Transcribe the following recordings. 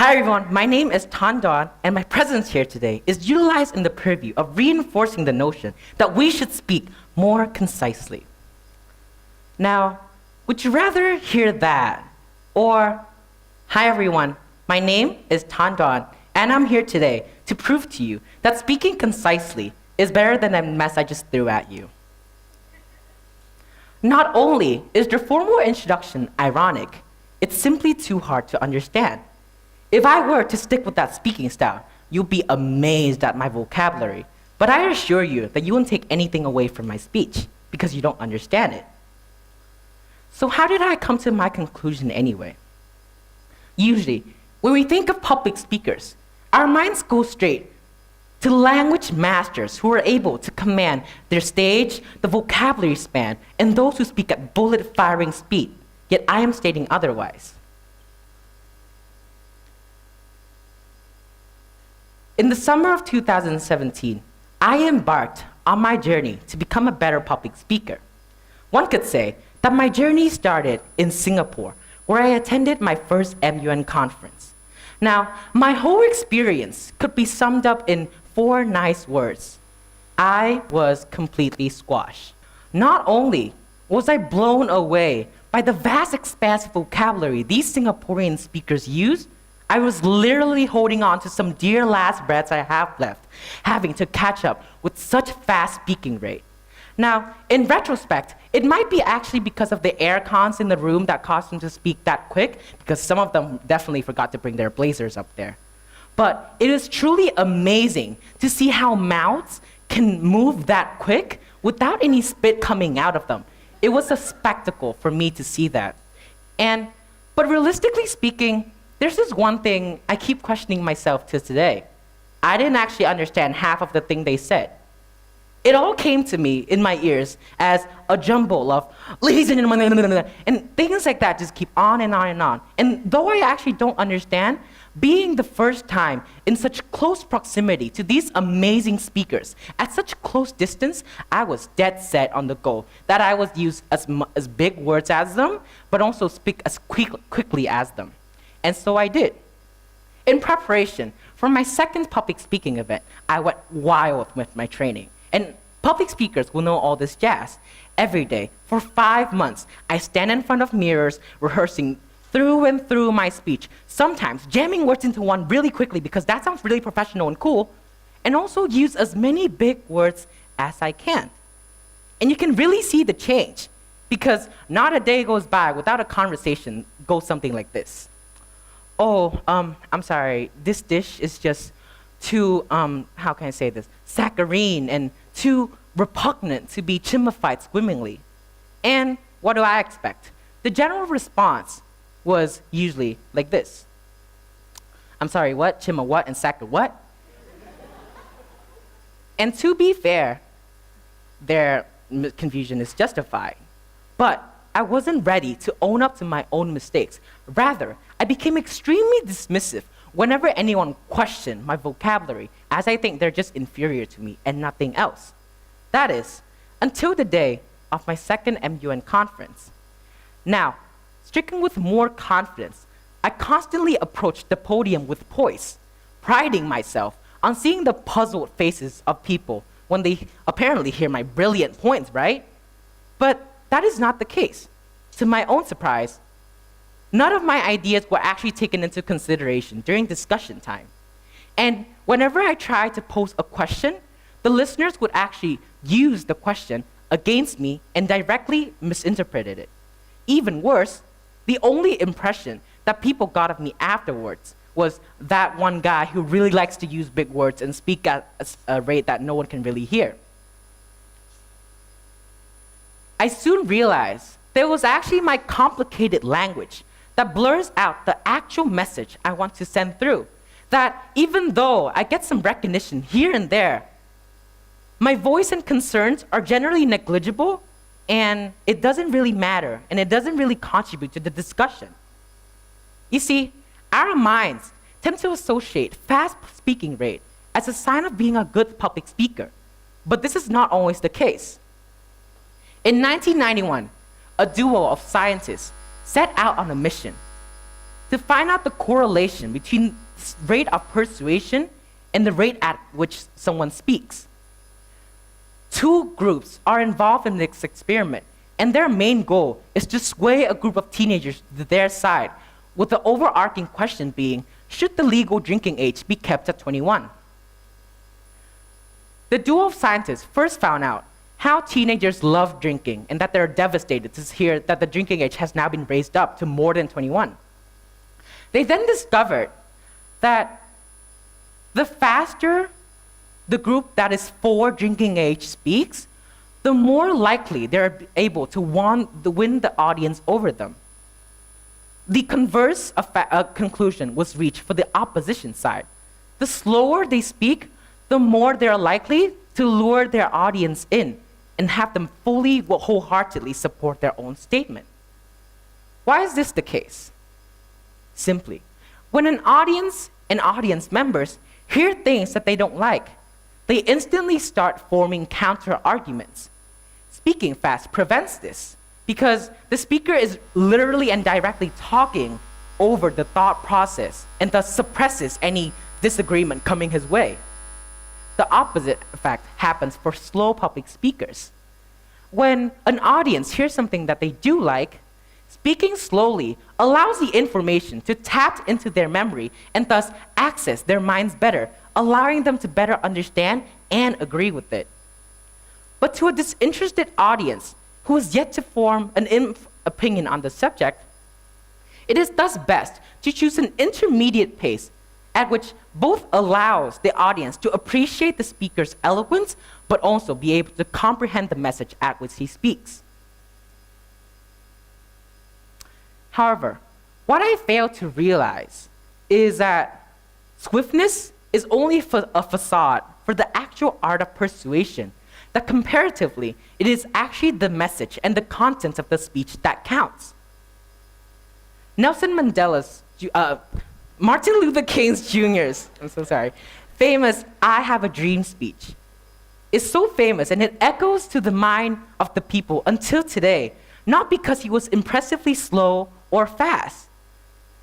Hi everyone, my name is Doan, and my presence here today is utilized in the purview of reinforcing the notion that we should speak more concisely. Now, would you rather hear that, or, hi everyone, my name is Doan, and I'm here today to prove to you that speaking concisely is better than the mess I just threw at you. Not only is the formal introduction ironic, it's simply too hard to understand. If I were to stick with that speaking style, you'll be amazed at my vocabulary, but I assure you that you won't take anything away from my speech because you don't understand it. So how did I come to my conclusion anyway? Usually, when we think of public speakers, our minds go straight to language masters who are able to command their stage, the vocabulary span, and those who speak at bullet-firing speed, yet I am stating otherwise. In the summer of 2017, I embarked on my journey to become a better public speaker. One could say that my journey started in Singapore, where I attended my first MUN conference. Now, my whole experience could be summed up in 4 nice words. I was completely squashed. Not only was I blown away by the vast expanse of vocabulary these Singaporean speakers use, I was literally holding on to some dear last breaths I have left, having to catch up with such fast speaking rate. Now, in retrospect, it might be actually because of the air cons in the room that caused them to speak that quick, because some of them definitely forgot to bring their blazers up there. But it is truly amazing to see how mouths can move that quick without any spit coming out of them. It was a spectacle for me to see that. But realistically speaking, there's this one thing I keep questioning myself to today. I didn't actually understand half of the thing they said. It all came to me in my ears as a jumble of ladies and gentlemen, and things like that just keep on and on and on. And though I actually don't understand, being the first time in such close proximity to these amazing speakers at such close distance, I was dead set on the goal that I would use as big words as them, but also speak as quickly as them. And so I did. In preparation for my second public speaking event, I went wild with my training. And public speakers will know all this jazz. Every day, for 5 months, I stand in front of mirrors, rehearsing through and through my speech, sometimes jamming words into one really quickly because that sounds really professional and cool, and also use as many big words as I can. And you can really see the change, because not a day goes by without a conversation goes something like this. Oh, I'm sorry, this dish is just too, how can I say this, saccharine and too repugnant to be chimified swimmingly. And what do I expect? The general response was usually like this. I'm sorry, what? Chima what and sacchar what? And to be fair, their confusion is justified. But I wasn't ready to own up to my own mistakes. Rather, I became extremely dismissive whenever anyone questioned my vocabulary, as I think they're just inferior to me and nothing else. That is, until the day of my second MUN conference. Now, stricken with more confidence, I constantly approached the podium with poise, priding myself on seeing the puzzled faces of people when they apparently hear my brilliant points, right? But that is not the case. To my own surprise, none of my ideas were actually taken into consideration during discussion time. And whenever I tried to pose a question, the listeners would actually use the question against me and directly misinterpreted it. Even worse, the only impression that people got of me afterwards was that one guy who really likes to use big words and speak at a rate that no one can really hear. I soon realized there was actually my complicated language that blurs out the actual message I want to send through. That even though I get some recognition here and there, my voice and concerns are generally negligible, and it doesn't really matter, and it doesn't really contribute to the discussion. You see, our minds tend to associate fast speaking rate as a sign of being a good public speaker, but this is not always the case. In 1991, a duo of scientists set out on a mission to find out the correlation between rate of persuasion and the rate at which someone speaks. Two groups are involved in this experiment, and their main goal is to sway a group of teenagers to their side, with the overarching question being, should the legal drinking age be kept at 21? The duo of scientists first found out how teenagers love drinking and that they're devastated to hear that the drinking age has now been raised up to more than 21. They then discovered that the faster the group that is for drinking age speaks, the more likely they're able to win the audience over them. The converse conclusion was reached for the opposition side. The slower they speak, the more they're likely to lure their audience in and have them fully, wholeheartedly support their own statement. Why is this the case? Simply, when an audience and audience members hear things that they don't like, they instantly start forming counter-arguments. Speaking fast prevents this because the speaker is literally and directly talking over the thought process and thus suppresses any disagreement coming his way. The opposite effect happens for slow public speakers. When an audience hears something that they do like, speaking slowly allows the information to tap into their memory and thus access their minds better, allowing them to better understand and agree with it. But to a disinterested audience who is yet to form an opinion on the subject, it is thus best to choose an intermediate pace at which both allows the audience to appreciate the speaker's eloquence, but also be able to comprehend the message at which he speaks. However, what I fail to realize is that swiftness is only a facade for the actual art of persuasion, that comparatively, it is actually the message and the content of the speech that counts. Martin Luther King Jr.'s, famous "I Have a Dream" speech is so famous and it echoes to the mind of the people until today, not because he was impressively slow or fast,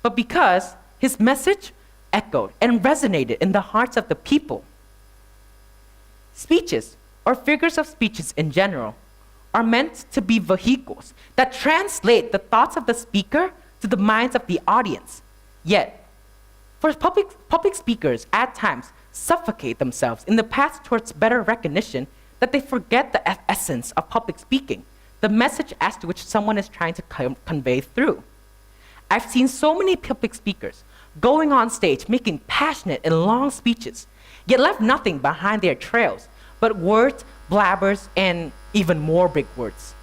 but because his message echoed and resonated in the hearts of the people. Speeches, or figures of speeches in general, are meant to be vehicles that translate the thoughts of the speaker to the minds of the audience. Yet, for public speakers at times suffocate themselves in the path towards better recognition that they forget the essence of public speaking, the message as to which someone is trying to convey through. I've seen so many public speakers going on stage making passionate and long speeches, yet left nothing behind their trails but words, blabbers, and even more big words.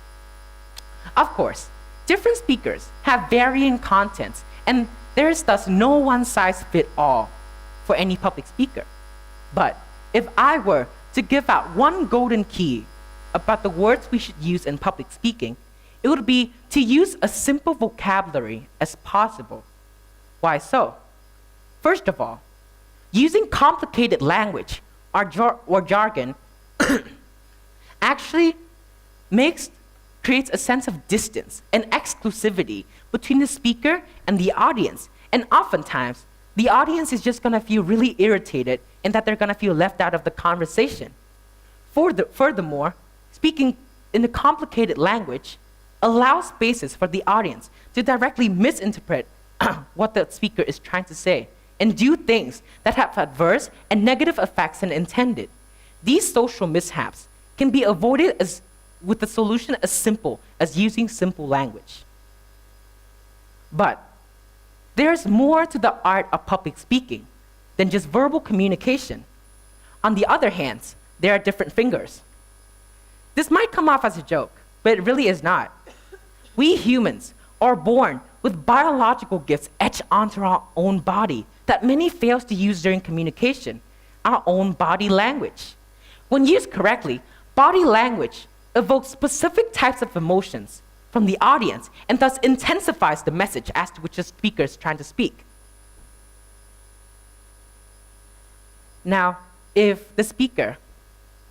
Of course, different speakers have varying contents, and there is thus no one-size-fits-all for any public speaker. But if I were to give out one golden key about the words we should use in public speaking, it would be to use a simple vocabulary as possible. Why so? First of all, using complicated language or jargon actually creates a sense of distance and exclusivity between the speaker and the audience. And oftentimes, the audience is just gonna feel really irritated and that they're gonna feel left out of the conversation. Furthermore, speaking in a complicated language allows spaces for the audience to directly misinterpret what the speaker is trying to say and do things that have adverse and negative effects than intended. These social mishaps can be avoided with a solution as simple as using simple language. But there's more to the art of public speaking than just verbal communication. On the other hand, there are different fingers. This might come off as a joke, but it really is not. We humans are born with biological gifts etched onto our own body that many fails to use during communication, our own body language. When used correctly, body language evokes specific types of emotions from the audience and thus intensifies the message as to which the speaker is trying to speak. Now, if the speaker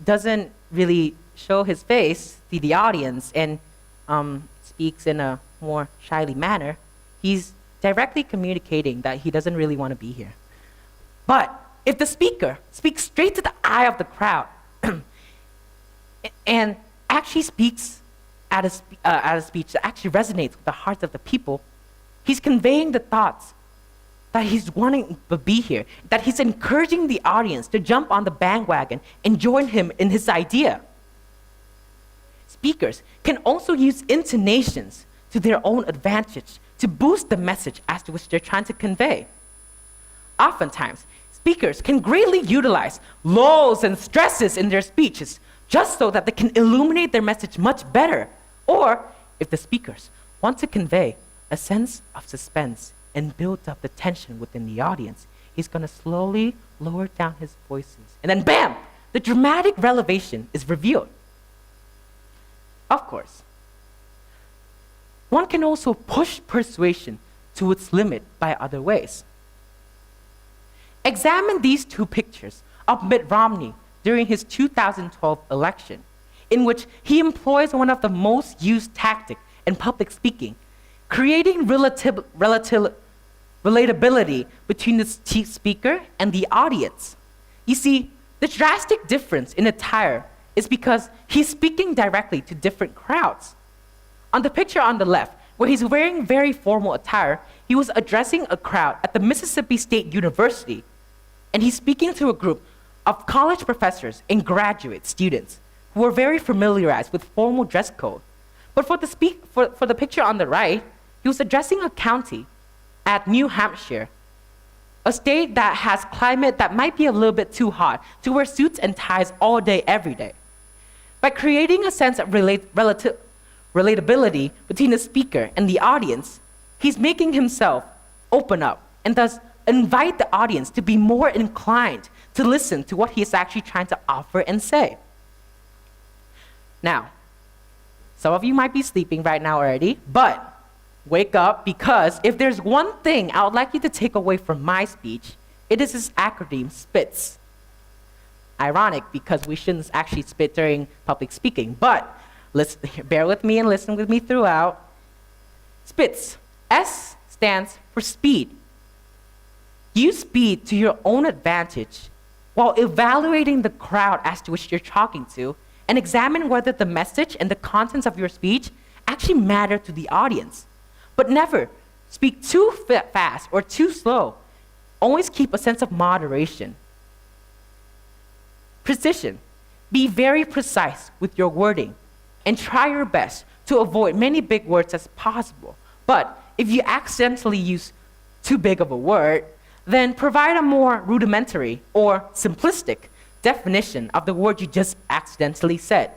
doesn't really show his face to the audience and speaks in a more shyly manner, he's directly communicating that he doesn't really want to be here. But if the speaker speaks straight to the eye of the crowd and actually speaks at a speech that actually resonates with the hearts of the people, he's conveying the thoughts that he's wanting to be here, that he's encouraging the audience to jump on the bandwagon and join him in his idea. Speakers can also use intonations to their own advantage to boost the message as to which they're trying to convey. Oftentimes, speakers can greatly utilize lulls and stresses in their speeches just so that they can illuminate their message much better. Or, if the speakers want to convey a sense of suspense and build up the tension within the audience, he's going to slowly lower down his voices. And then bam! The dramatic revelation is revealed. Of course, one can also push persuasion to its limit by other ways. Examine these two pictures of Mitt Romney during his 2012 election, in which he employs one of the most used tactics in public speaking, creating relatability between the speaker and the audience. You see, the drastic difference in attire is because he's speaking directly to different crowds. On the picture on the left, where he's wearing very formal attire, he was addressing a crowd at the Mississippi State University, and he's speaking to a group of college professors and graduate students who were very familiarized with formal dress code. But for the picture on the right, he was addressing a county at New Hampshire, a state that has climate that might be a little bit too hot to wear suits and ties all day, every day. By creating a sense of relatability between the speaker and the audience, he's making himself open up and thus invite the audience to be more inclined to listen to what he's actually trying to offer and say. Now, some of you might be sleeping right now already, but wake up, because if there's one thing I would like you to take away from my speech, it is this acronym, SPITS. Ironic, because we shouldn't actually spit during public speaking, but bear with me and listen with me throughout. SPITS. S stands for speed. Use speed to your own advantage while evaluating the crowd as to which you're talking to, and examine whether the message and the contents of your speech actually matter to the audience. But never speak too fast or too slow. Always keep a sense of moderation. Precision. Be very precise with your wording and try your best to avoid many big words as possible. But if you accidentally use too big of a word, then provide a more rudimentary or simplistic definition of the word you just accidentally said.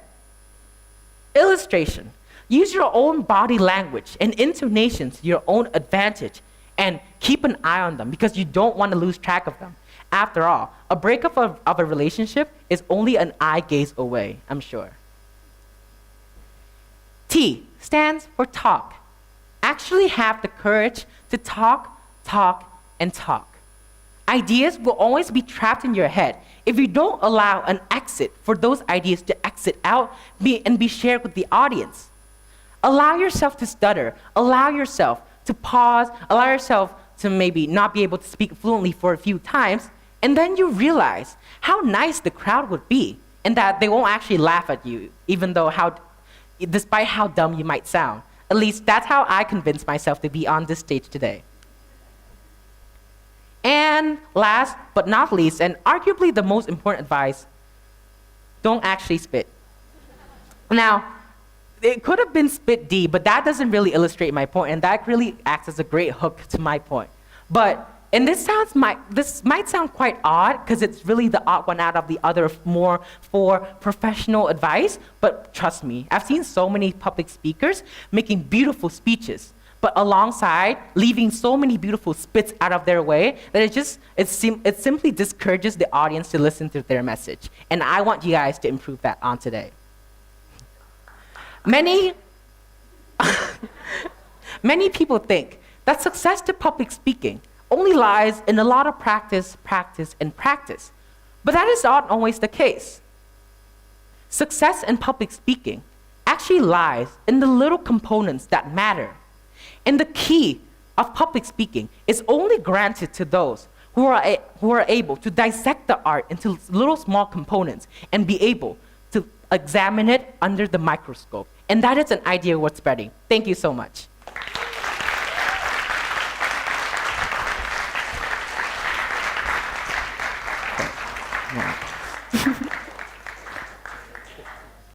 Illustration. Use your own body language and intonations to your own advantage, and keep an eye on them because you don't want to lose track of them. After all, a breakup of a relationship is only an eye gaze away, I'm sure. T stands for talk. Actually have the courage to talk, and talk. Ideas will always be trapped in your head if you don't allow an exit for those ideas to exit out and be shared with the audience. Allow yourself to stutter, allow yourself to pause, allow yourself to maybe not be able to speak fluently for a few times, and then you realize how nice the crowd would be, and that they won't actually laugh at you, despite how dumb you might sound. At least that's how I convinced myself to be on this stage today. And last but not least, and arguably the most important advice, don't actually spit. Now, it could have been spit D, but that doesn't really illustrate my point, and that really acts as a great hook to my point. And this might sound quite odd, because it's really the odd one out of the other more for professional advice, but trust me, I've seen so many public speakers making beautiful speeches, but alongside leaving so many beautiful spits out of their way that it simply discourages the audience to listen to their message. And I want you guys to improve that on today. Many people think that success to public speaking only lies in a lot of practice. But that is not always the case. Success in public speaking actually lies in the little components that matter. And the key of public speaking is only granted to those who are able to dissect the art into little small components and be able to examine it under the microscope. And that is an idea worth spreading. Thank you so much.